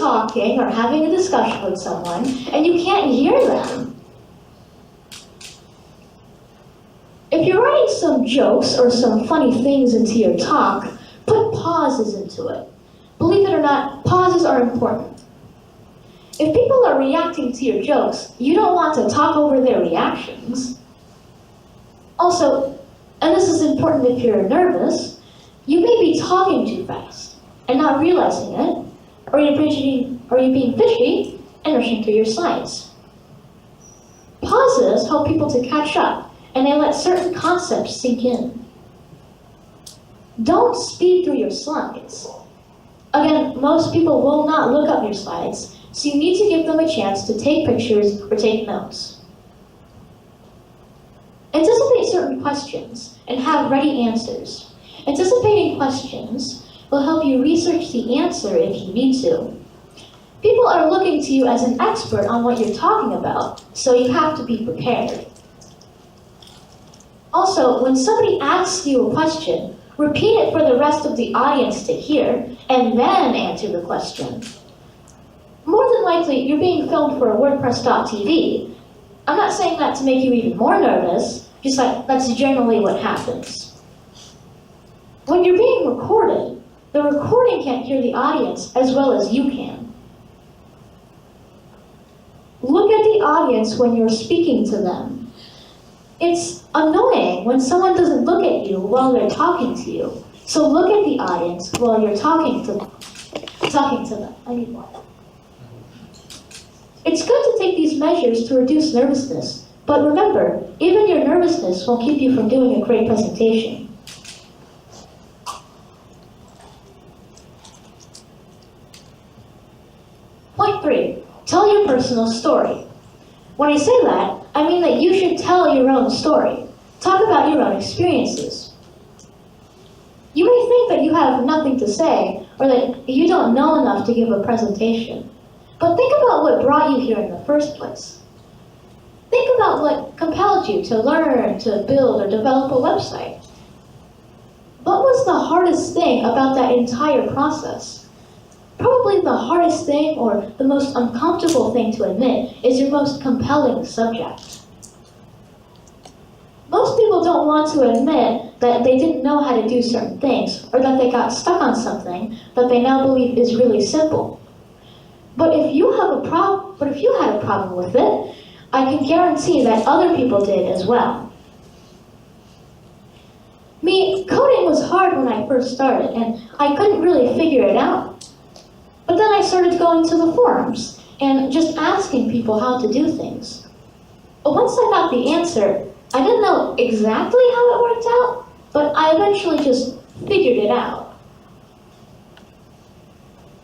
talking or having a discussion with someone and you can't hear them. If you're writing some jokes or some funny things into your talk, put pauses into it. Believe it or not, pauses are important. If people are reacting to your jokes, you don't want to talk over their reactions. Also, and this is important if you're nervous, you may be talking too fast and not realizing it, or you're being fishy and rushing through your slides. Pauses help people to catch up, and they let certain concepts sink in. Don't speed through your slides. Again, most people will not look up your slides, so you need to give them a chance to take pictures or take notes. Anticipate certain questions and have ready answers. Anticipating questions will help you research the answer if you need to. People are looking to you as an expert on what you're talking about, so you have to be prepared. Also, when somebody asks you a question, repeat it for the rest of the audience to hear, and then answer the question. More than likely, you're being filmed for a WordPress.tv. I'm not saying that to make you even more nervous, just like that's generally what happens. When you're being recorded, the recording can't hear the audience as well as you can. Look at the audience when you're speaking to them. It's annoying when someone doesn't look at you while they're talking to you. So look at the audience while you're talking to them. I need more. It's good to take these measures to reduce nervousness, but remember, even your nervousness won't keep you from doing a great presentation. Point 3, tell your personal story. When I say that, I mean that you should tell your own story. Talk about your own experiences. You may think that you have nothing to say, or that you don't know enough to give a presentation. But think about what brought you here in the first place. Think about what compelled you to learn, to build, or develop a website. What was the hardest thing about that entire process? Probably the hardest thing, or the most uncomfortable thing to admit, is your most compelling subject. Most people don't want to admit that they didn't know how to do certain things, or that they got stuck on something that they now believe is really simple. But if you had a problem with it, I can guarantee that other people did as well. Me, coding was hard when I first started, and I couldn't really figure it out. But then I started going to the forums and just asking people how to do things. But once I got the answer, I didn't know exactly how it worked out, but I eventually just figured it out.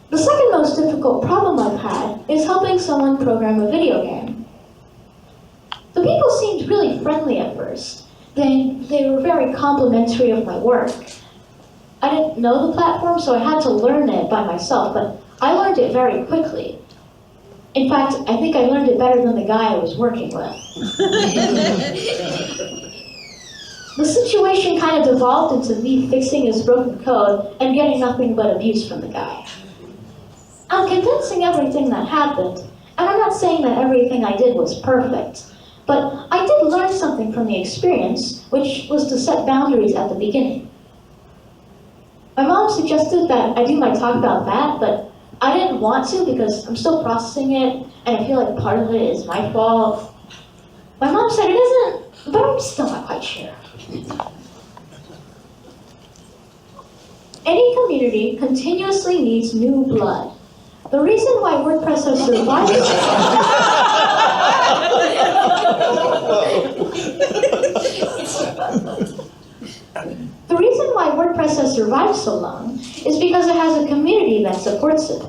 The second most difficult problem I've had is helping someone program a video game. The people seemed really friendly at first. They were very complimentary of my work. I didn't know the platform, so I had to learn it by myself, but I learned it very quickly. In fact, I think I learned it better than the guy I was working with. The situation kind of devolved into me fixing his broken code and getting nothing but abuse from the guy. I'm condensing everything that happened, and I'm not saying that everything I did was perfect, but I did learn something from the experience, which was to set boundaries at the beginning. My mom suggested that I do my talk about that, but I didn't want to because I'm still processing it, and I feel like part of it is my fault. My mom said it isn't, but I'm still not quite sure. Any community continuously needs new blood. The reason why WordPress has survived so long is because it has a community that supports it.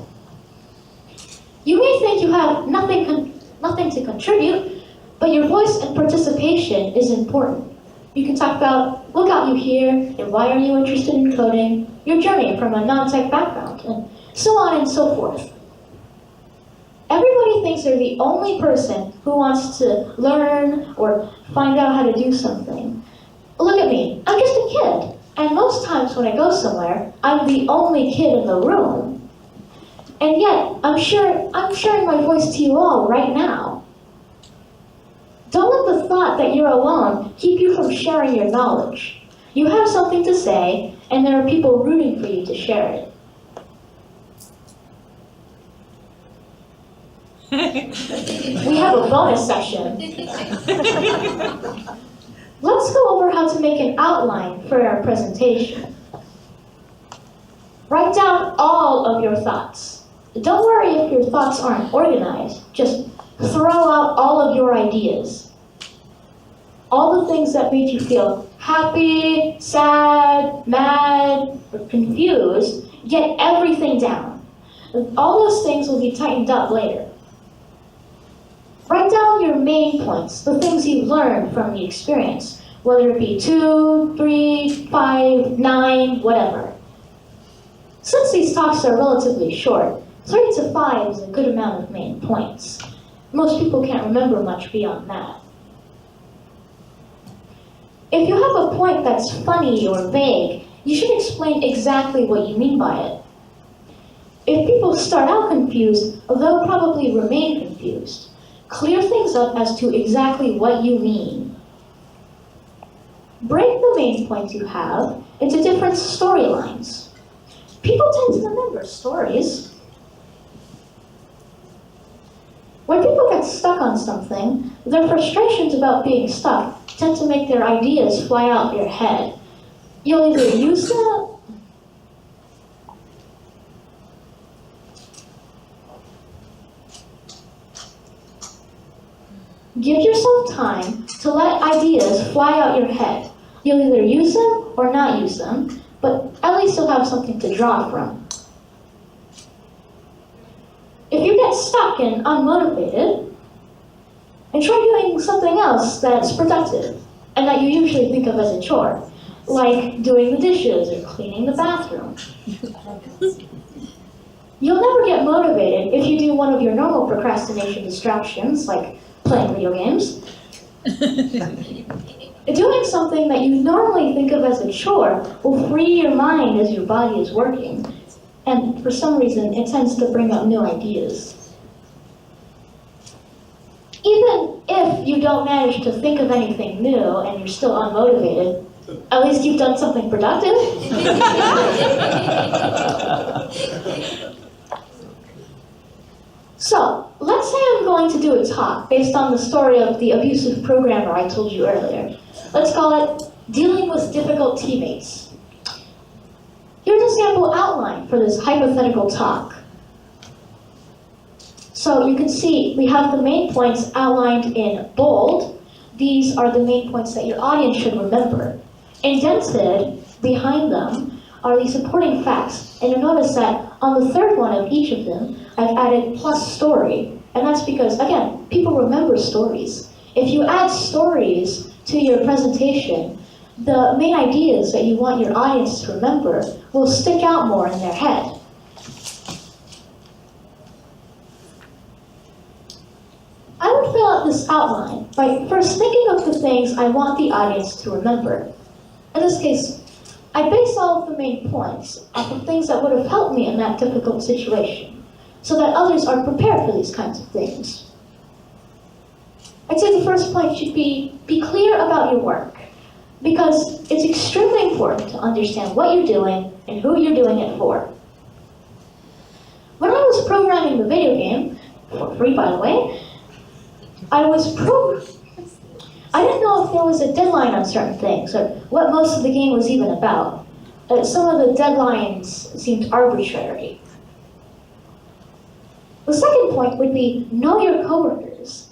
You may think you have nothing to contribute, but your voice and participation is important. You can talk about what got you here, and why are you interested in coding, your journey from a non-tech background, and so on and so forth. Everybody thinks they're the only person who wants to learn or find out how to do something. Look at me, I'm just a kid, and most times when I go somewhere, I'm the only kid in the room. And yet, I'm sharing my voice to you all right now. Don't let the thought that you're alone keep you from sharing your knowledge. You have something to say, and there are people rooting for you to share it. We have a bonus section. Let's go over how to make an outline for our presentation. Write down all of your thoughts. Don't worry if your thoughts aren't organized. Just throw out all of your ideas. All the things that made you feel happy, sad, mad, or confused, get everything down. All those things will be tightened up later. Write down your main points, the things you learned from the experience, whether it be 2, 3, 5, 9, whatever. Since these talks are relatively short, 3 to 5 is a good amount of main points. Most people can't remember much beyond that. If you have a point that's funny or vague, you should explain exactly what you mean by it. If people start out confused, they'll probably remain confused. Clear things up as to exactly what you mean. Break the main points you have into different storylines. People tend to remember stories. When people get stuck on something, their frustrations about being stuck tend to make their ideas fly out your head. You'll either use them, give yourself time to let ideas fly out your head. You'll either use them or not use them, but at least you'll have something to draw from. If you get stuck and unmotivated, and try doing something else that's productive and that you usually think of as a chore, like doing the dishes or cleaning the bathroom. You'll never get motivated if you do one of your normal procrastination distractions, like playing video games. Doing something that you normally think of as a chore will free your mind as your body is working, and for some reason it tends to bring up new ideas. Even if you don't manage to think of anything new and you're still unmotivated, at least you've done something productive. So, let's say I'm going to do a talk based on the story of the abusive programmer I told you earlier. Let's call it Dealing with Difficult Teammates. Here's a sample outline for this hypothetical talk. So you can see we have the main points outlined in bold. These are the main points that your audience should remember. Indented behind them are the supporting facts. And you'll notice that on the third one of each of them, I've added plus story. And that's because, again, people remember stories. If you add stories to your presentation, the main ideas that you want your audience to remember will stick out more in their head. I would fill out this outline by first thinking of the things I want the audience to remember. In this case, I base all of the main points off of things that would have helped me in that difficult situation, so that others are prepared for these kinds of things. I'd say the first point should be clear about your work, because it's extremely important to understand what you're doing and who you're doing it for. When I was programming the video game, for free by the way, I didn't know if there was a deadline on certain things, or what most of the game was even about. Some of the deadlines seemed arbitrary. The second point would be know your coworkers,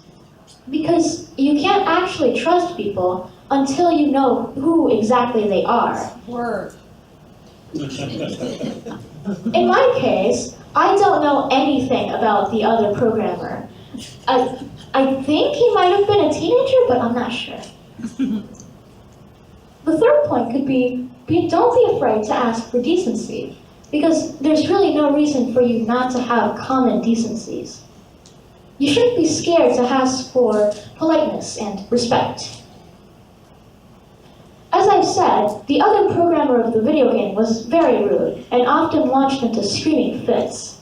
because you can't actually trust people until you know who exactly they are. Word. In my case, I don't know anything about the other programmer. I think he might have been a teenager, but I'm not sure. The third point could be don't be afraid to ask for decency, because there's really no reason for you not to have common decencies. You shouldn't be scared to ask for politeness and respect. As I've said, the other programmer of the video game was very rude and often launched into screaming fits.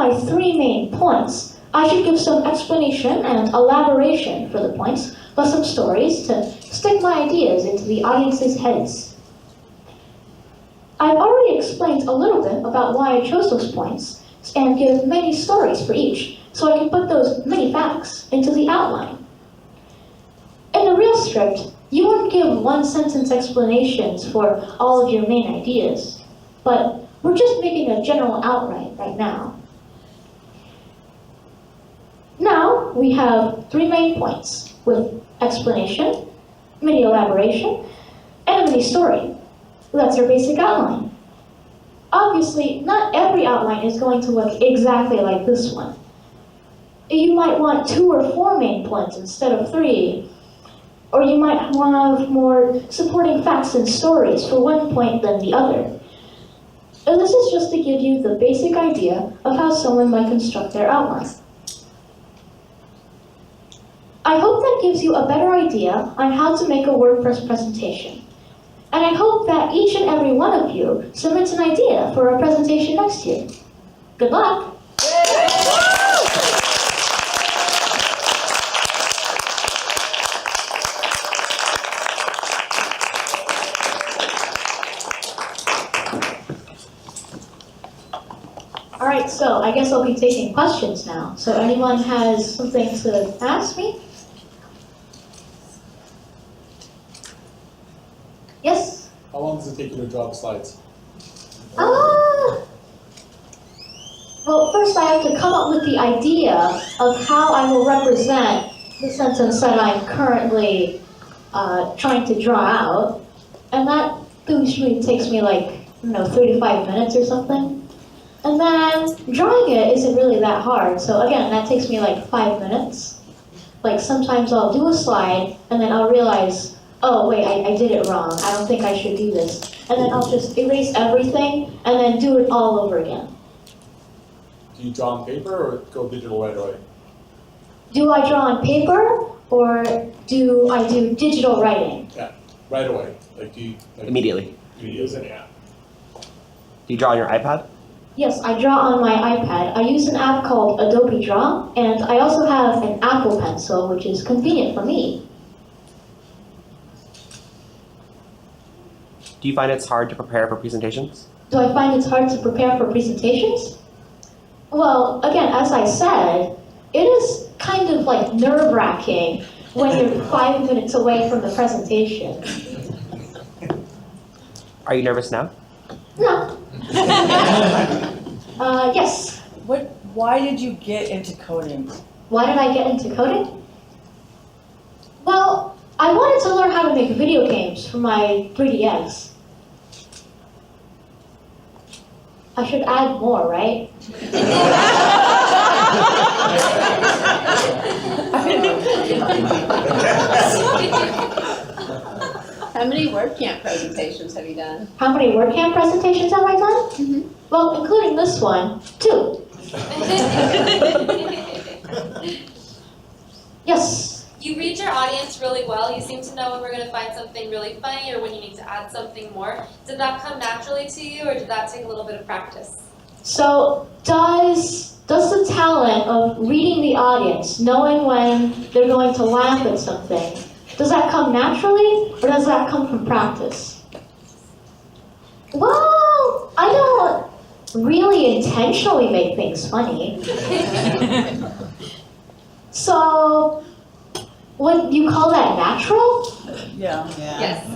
my 3 main points, I should give some explanation and elaboration for the points, plus some stories to stick my ideas into the audience's heads. I've already explained a little bit about why I chose those points, and give many stories for each, so I can put those many facts into the outline. In the real script, you wouldn't give 1-sentence explanations for all of your main ideas, but we're just making a general outline right now. Now, we have 3 main points, with explanation, mini elaboration, and a mini story. That's our basic outline. Obviously, not every outline is going to look exactly like this one. You might want 2 or 4 main points instead of 3, or you might want to have more supporting facts and stories for one point than the other. And this is just to give you the basic idea of how someone might construct their outline. I hope that gives you a better idea on how to make a WordPress presentation. And I hope that each and every one of you submits an idea for a presentation next year. Good luck! All right, so I guess I'll be taking questions now. So anyone has something to ask me? Yes? How long does it take you to draw the slides? Well, first I have to come up with the idea of how I will represent the sentence that I'm currently trying to draw out. And that usually takes me like, 35 minutes or something. And then drawing it isn't really that hard. So again, that takes me like 5 minutes. Like sometimes I'll do a slide and then I'll realize, oh wait, I did it wrong. I don't think I should do this. And then I'll just erase everything and then do it all over again. Do you draw on paper or go digital right away? Do I draw on paper or do I do digital writing? Yeah, right away. Like do you Immediately. Immediately, yeah. Do you draw on your iPad? Yes, I draw on my iPad. I use an app called Adobe Draw, and I also have an Apple Pencil, which is convenient for me. Do you find it's hard to prepare for presentations? Do I find it's hard to prepare for presentations? Well, again, as I said, it is kind of like nerve-wracking when you're 5 minutes away from the presentation. Are you nervous now? No. Yes. Why did you get into coding? Why did I get into coding? Well, I wanted to learn how to make video games for my 3DS. I should add more, right? How many WordCamp presentations have you done? How many WordCamp presentations have I done? Mm-hmm. Well, including this one, 2. Yes? You read your audience really well. You seem to know when we're going to find something really funny or when you need to add something more. Did that come naturally to you or did that take a little bit of practice? So, does the talent of reading the audience, knowing when they're going to laugh at something, does that come naturally, or does that come from practice? Well, I don't really intentionally make things funny. So, would you call that natural? Yeah. Yes.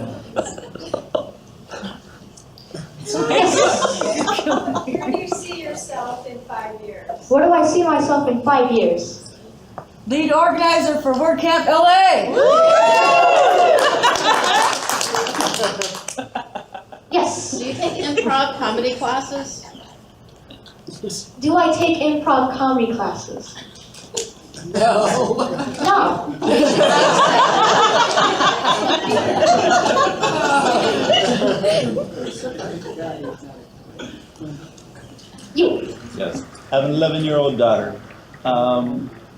Where do you see yourself in 5 years? Where do I see myself in 5 years? Lead organizer for WordCamp LA! Yes. Do you take improv comedy classes? Do I take improv comedy classes? No. No. You. Yes. I have an 11-year-old daughter.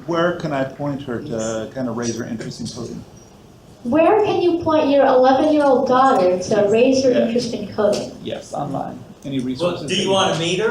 Where can I point her to kind of raise her interest in coding? Where can you point your 11-year-old daughter to raise her interest in coding? Yes, online. Any resources? Well, do you want to meet her?